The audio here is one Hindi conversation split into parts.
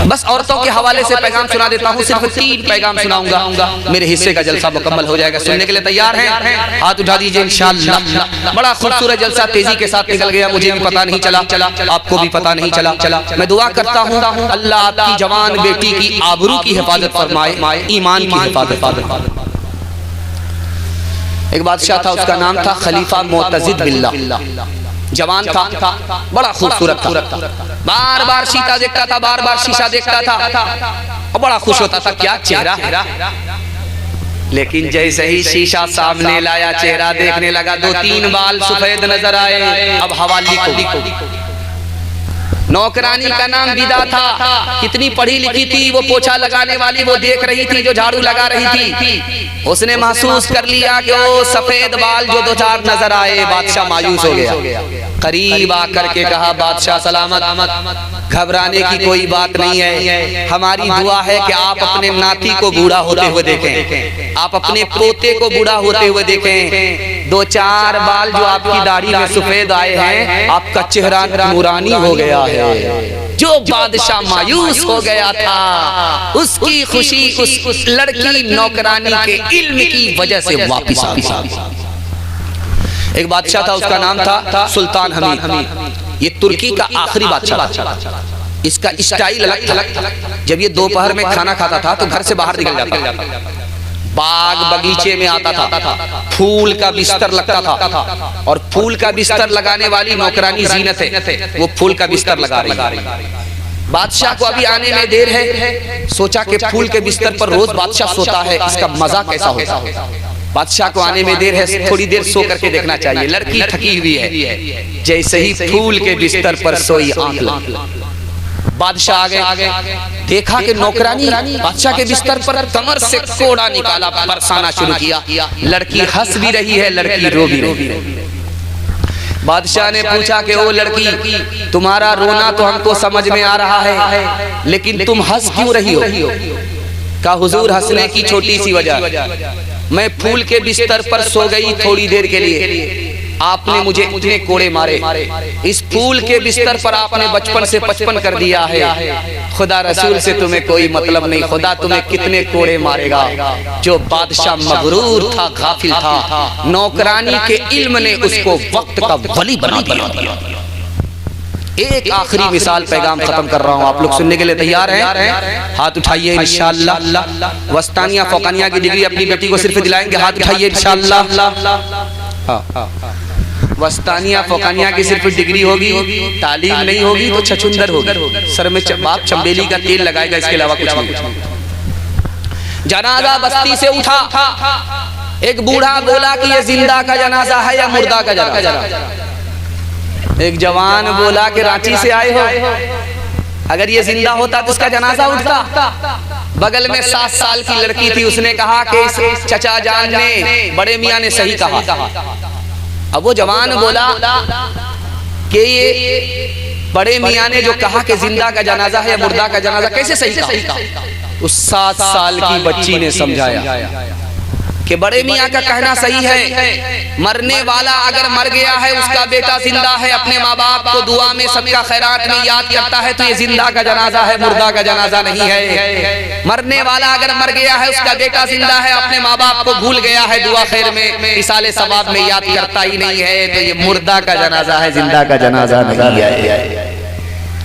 बस औरतों के हवाले से पैगाम सुना देता हूँ, सिर्फ 3 पैगाम सुनाऊंगा, मेरे हिस्से का जलसा मुकम्मल हो जाएगा। सुनने के लिए तैयार हैं? हाथ उठा दीजिए इंशाअल्लाह। बड़ा खूबसूरत जलसा तेजी के साथ निकल गया, मुझे भी पता नहीं चला, आपको भी पता नहीं चला। मैं दुआ करता हूँ अल्लाह आपकी जवान बेटी की आबरू की हिफाजत फरमाए, ईमान की हिफाजत फरमाए। एक बादशाह था, उसका नाम था खलीफा मोतजिद बिल्लाह। जवान था, बड़ा खूबसूरत था, बार बार शीशा देखता था, बार बार शीशा देखता था और बड़ा खुश होता था, क्या चेहरा है। लेकिन जैसे ही शीशा सामने लाया, चेहरा देखने लगा, 2-3 बाल सफेद नजर आए। अब हवाली को नौकरानी का नाम विदा था, कितनी पढ़ी लिखी थी, वो पोछा लगाने वाली वो देख रही थी जो झाड़ू लगा रही थी। उसने महसूस कर लिया कि वो सफेद बाल जो 2-4 नजर आए। बादशाह मायूस हो गया, करीब आकर के कहा, बादशाह सलामत, घबराने की कोई बात नहीं है, हमारी दुआ है कि आप अपने नाती को बूढ़ा होते हुए देखें, आप अपने पोते को बूढ़ा होते हुए देखें। 2-4 बाल जो आपकी दाढ़ी में सफेद आए हैं, आपका चेहरा नूरानी हो गया है। जो बादशाह मायूस हो गया था, उसकी खुशी उस लड़की नौकरानी के इल्म की वजह से वापस आ गई। एक बादशाह था, उसका नाम था सुल्तान हमीद। ये तुर्की का आखिरी बादशाह। इसका स्टाइल अलग था। जब ये दोपहर में खाना खाता था तो घर से बाहर निकल जाता था, बाग बगीचे में आता था, फूल का बिस्तर लगता था और फूल का बिस्तर लगाने वाली नौकरानी जीनत है, वो फूल का बिस्तर लगा रही। बादशाह को अभी आने में देर है, सोचा कि फूल के बिस्तर पर रोज बादशाह सोता है, इसका मजा कैसा होता। बादशाह को आने में देर है, थोड़ी देर सो करके देखना चाहिए। लड़की थकी हुई है, जैसे ही फूल के बिस्तर पर सोई, आंख लगी। बादशाह आगे देखा कि नौकरानी बादशाह के बिस्तर पर कमर से कोड़ा निकाला, बरसाना शुरू किया। लड़की हंस भी रही है, लड़की रो भी रही है। बादशाह ने पूछा कि ओ लड़की, तुम्हारा रोना तो हमको समझ में आ रहा है, लेकिन तुम हंस क्यों रही हो? कहा हुजूर, हंसने की छोटी सी वजह, मैं फूल के बिस्तर पर सो गई थोड़ी देर के लिए, आपने मुझे इतने कोड़े मारे, इस फूल के बिस्तर पर आपने बचपन से 55 कर दिया है। खुदा रसूल से तुम्हें कोई मतलब नहीं, खुदा तुम्हें कितने कोड़े मारेगा। जो बादशाह मगरूर था, गाफिल था, नौकरानी के इल्म ने उसको वक्त का वली बना दिया। एक आखिरी मिसाल पैगाम खत्म कर रहा हूँ, आप लोग सुनने के लिए तैयार हैं? हाथ उठाइए इंशाअल्लाह। वस्तानिया फौकानिया की डिग्री अपनी बेटी को सिर्फ दिलाएंगे, हाथ उठाइए इंशाअल्लाह। वस्तानिया फौकानिया की सिर्फ डिग्री होगी, तालीम नहीं होगी तो छछुंदर होगी, सर में बाप चंबेली का तेल लगाएगा, इसके अलावा कुछ नहीं। जनाजा बस्ती से उठा, एक बूढ़ा बोला कि ये जिंदा का जनाजा है या मुर्दा का जनाजा। एक जवान बोला कि रांची से आए हो, अगर ये जिंदा होता तो इसका जनाजा उठता। बगल में 7 साल की लड़की थी, उसने कहा कि इस चचा जान ने, बड़े मियाँ ने सही कहा। अब वो जवान बोला कि ये बड़े मियाँ ने जो कहा कि जिंदा का जनाजा है या मुर्दा का जनाजा, कैसे सही कहा? उस 7 साल की बच्ची ने समझाया कि बड़े मियाँ का कहना सही है, मरने वाला अगर मर गया है, उसका बेटा जिंदा है, अपने माँ बाप को दुआ में सबका खैरात में याद करता है, तो ये जिंदा का जनाजा है, मुर्दा का जनाजा नहीं है। मरने वाला अगर मर गया है, उसका बेटा जिंदा है, अपने माँ बाप को भूल गया है, दुआ खैर में इसाले सवाब में याद करता ही नहीं है, तो ये मुर्दा का जनाजा है, जिंदा का जनाजा नहीं है।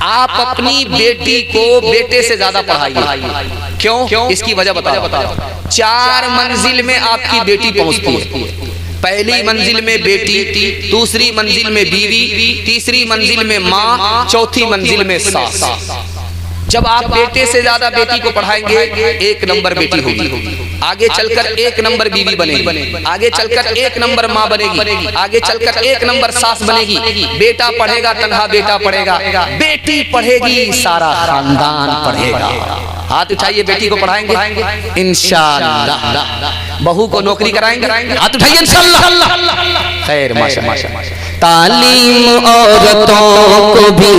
आप अपनी बेटी को बेटे से ज्यादा पढ़ाइए। क्यों? इसकी वजह बताओ। 4 मंजिल में आपकी बेटी पहुंचती है। पहली मंजिल में बेटी, दूसरी मंजिल में बीवी, तीसरी मंजिल में माँ, चौथी मंजिल में सास। जब आप बेटे से ज्यादा बेटी को पढ़ाएंगे, 1 नंबर बेटी होगी, आगे चलकर 1 नंबर बीवी बनेगी, आगे चलकर 1 नंबर माँ बनेगी, आगे चलकर 1 नंबर सास बनेगी। बेटा पढ़ेगा, तन्हा बेटा पढ़ेगा, बेटी पढ़ेगी, सारा खानदान पढ़ेगा। हाथ उठाइए, बेटी को पढ़ाएंगे इंशाअल्लाह। बहू को नौकरी कराएंगे, हाथ उठाइए इंशाअल्लाह। खैर, माशाअल्लाह। तालीम औरतों को भी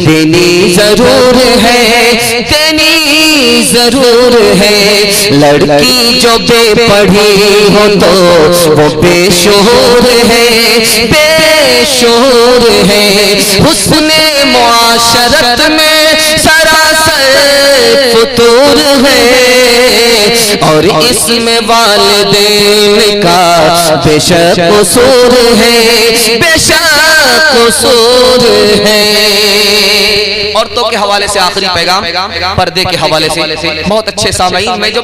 देनी जरूर है, देनी जरूर है। लड़की जो बेपढ़ी हो तो वो बेशोर है, बेशोर है। हुस्ने मुआशरत में सरासर और इसमें वालिदैन का बेशक कसूर है, बेशक कसूर है। औरतों के हवाले से आखिरी पैगाम पर्दे के हवाले से। बहुत अच्छे सामईन, मैं जो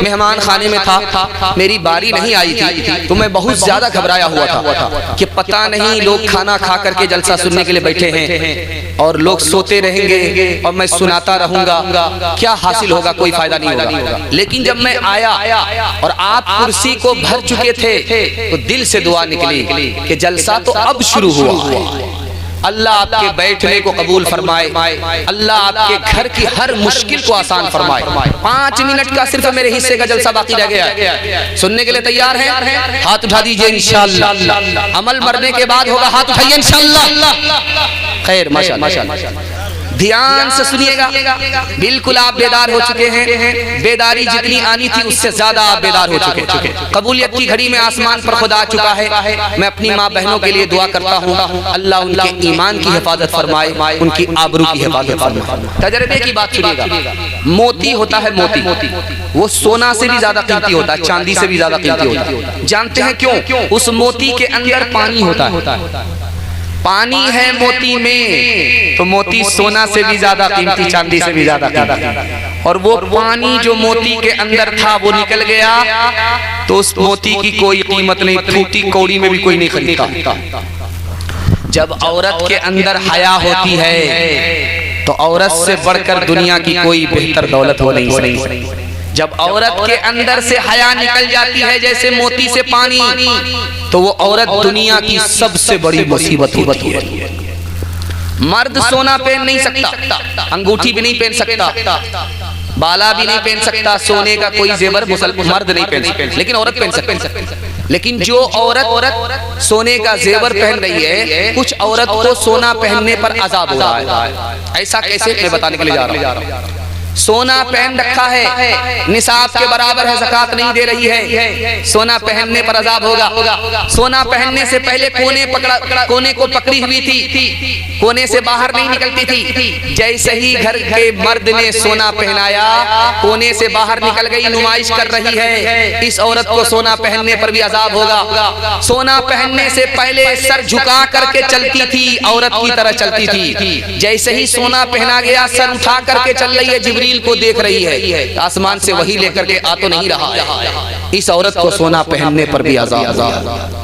मेहमान खाने में था, मेरी बारी नहीं आई थी, तो मैं बहुत ज्यादा घबराया हुआ था कि पता नहीं लोग खाना खा करके जलसा सुनने के लिए बैठे हैं और लोग सोते रहेंगे और मैं सुनाता रहूंगा, क्या हासिल होगा, कोई फायदा नहीं होगा। लेकिन जब मैं आया और आप कुर्सी को भर चुके थे तो दिल से दुआ निकली कि जलसा तो अब शुरू हुआ। अल्लाह आपके बैठने को कबूल फरमाए, अल्लाह आपके घर की हर मुश्किल को आसान फरमाए। 5 मिनट का सिर्फ मेरे हिस्से का जलसा बाकी रह गया। सुनने के लिए तैयार हैं? हाथ उठा दीजिए इंशाअल्लाह। अमल मरने के बाद होगा, हाथ उठाइए इंशाअल्लाह। खैर, माशाअल्लाह। ध्यान से सुनिएगा, बिल्कुल आप बेदार हो चुके हैं। बेदारी जितनी आनी थी उससे ज्यादा आप बेदार हो चुके। कबूलियत की घड़ी में आसमान पर खुदा आ चुका है। मैं अपनी माँ बहनों के लिए दुआ करता हूँ, अल्लाह उनके ईमान की हिफाजत फरमाए, उनकी आबरू की हिफाजत फरमाए। तजर्बे की बात सुनिएगा, मोती होता है, मोती वो सोना से भी ज्यादा कीमती होता है, चांदी से भी ज्यादा कीमती होता है। जानते हैं क्यों? उस मोती के अंदर पानी होता है। पानी है मोती में, तो मोती सोना से भी ज्यादा कीमती, चांदी से भी ज्यादा कीमती। और वो पानी जो मोती के अंदर था वो निकल गया तो उस मोती की कोई कीमत नहीं, फूटी कौड़ी में भी कोई नहीं खरीदता। जब औरत के अंदर हया होती है तो औरत से बढ़कर दुनिया की कोई बेहतर दौलत हो नहीं सकती। जब औरत के अंदर से हया निकल जाती है जैसे मोती से पानी, तो वो औरत दुनिया की सबसे बड़ी मुसीबत होती है। मर्द सोना पहन नहीं सकता, अंगूठी भी नहीं पहन सकता, बाला भी नहीं पहन सकता, सोने का कोई जेवर मर्द नहीं पहन सकता, लेकिन औरत पहन सकती। लेकिन जो औरत सोने का जेवर पहन रही है, कुछ औरत को सोना पहनने पर अजाब हो रहा है। ऐसा कैसे, मैं बताने के लिए जा रहा हूँ। सोना पहन रखा है, निसाब के बराबर है, ज़कात नहीं दे रही है, सोना पहनने पर अजाब होगा। सोना पहनने से पहले कोने को पकड़ी हुई थी, कोने से बाहर नहीं निकलती थी। जैसे ही घर के मर्द ने सोना पहनाया, कोने से बाहर निकल गई, नुमाइश कर रही है। इस औरत को सोना पहनने पर भी अजाब होगा। सोना पहनने से पहले सर झुका करके चलती थी, औरत की तरह चलती थी। जैसे ही सोना पहना गया, सर उठा करके चल रही है, जिब्रील को देख रही है, आसमान से वही लेकर के आ तो नहीं रहा है। इस औरत को सोना पहनने पर भी अजाब।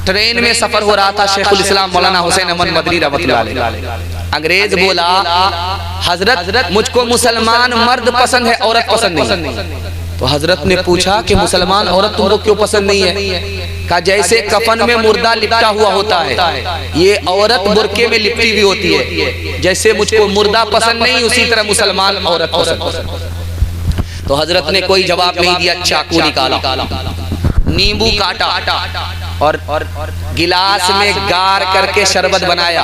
ट्रेन में सफर हो रहा था, शेखुल इस्लाम मौलाना हुसैन अहमद मदनी रहमतुल्लाह अलैह। अंग्रेज बोला, हजरत मुझको मुसलमान मर्द पसंद है, औरत पसंद नहीं। तो हजरत ने पूछा कि मुसलमान औरत तुमको क्यों पसंद नहीं है? कहा जैसे कफन में मुर्दा लिपटा हुआ होता है, ये औरत बुरके में लिपटी हुई होती है। जैसे मुझको मुर्दा पसंद नहीं, उसी तरह मुसलमान औरत पसंद। तो हजरत ने कोई जवाब नहीं दिया, चाकू निकाला, नींबू काटा और गिलास में गार करके शरबत बनाया।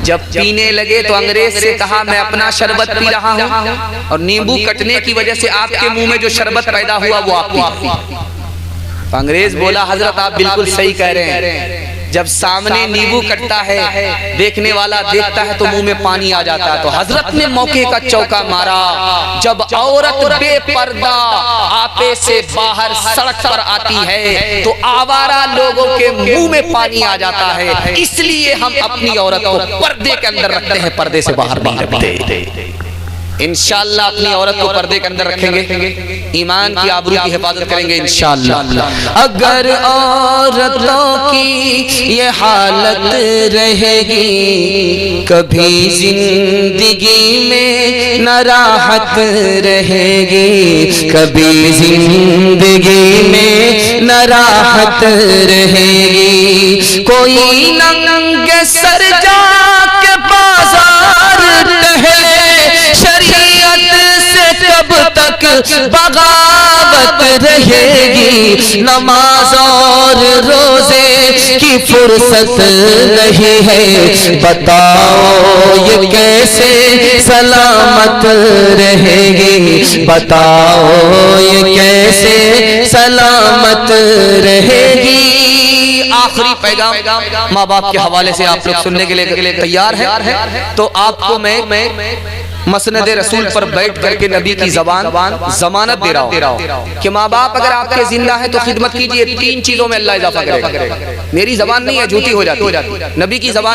जब पीने लगे तो अंग्रेज से कहा, मैं अपना शरबत पी रहा हूँ और नींबू कटने की वजह से आपके मुंह में जो शरबत पैदा हुआ वो आप पी। तो अंग्रेज बोला, हजरत आप बिल्कुल सही कह रहे हैं। जब सामने नींबू कटता है, देखने वाला देखता है तो मुंह में पानी आ जाता है। तो हजरत ने मौके का चौका मारा। जब औरत बेपर्दा आपे से बाहर सड़क पर आती है तो आवारा लोगों के मुंह में पानी आ जाता है। इसलिए हम अपनी औरत को पर्दे के अंदर रखते हैं, पर्दे से बाहर नहीं रखते। इंशाअल्लाह अपनी औरत को पर्दे के अंदर रखेंगे, ईमान की आबरू की हिफाजत करेंगे इंशाअल्लाह। अगर औरतों की ये हालत रहेगी, कभी जिंदगी में न राहत रहेगी, कभी जिंदगी में न राहत रहेगी। कोई नंगे सर जाके बाजार टहले, शरीयत से कब तक बगावत रहेगी। नमाज और रोजे की फुर्सत नहीं है, बताओ ये कैसे सलामत रहेगी, बताओ ये कैसे सलामत रहेगी। आखिरी पैगाम माँ बाप के हवाले से आप लोग सुनने के लिए तैयार हैं? तो आपको मैं मसनद रसूल पर बैठ करके नबी की जबान जमानत दे रहा हो कि माँ बाप अगर आपके जिंदा है तो खिदमत कीजिए, 3 चीजों में अल्लाह इजाफा करेगा। मेरी जबान नहीं है, झूठी हो जाती, नबी की जबान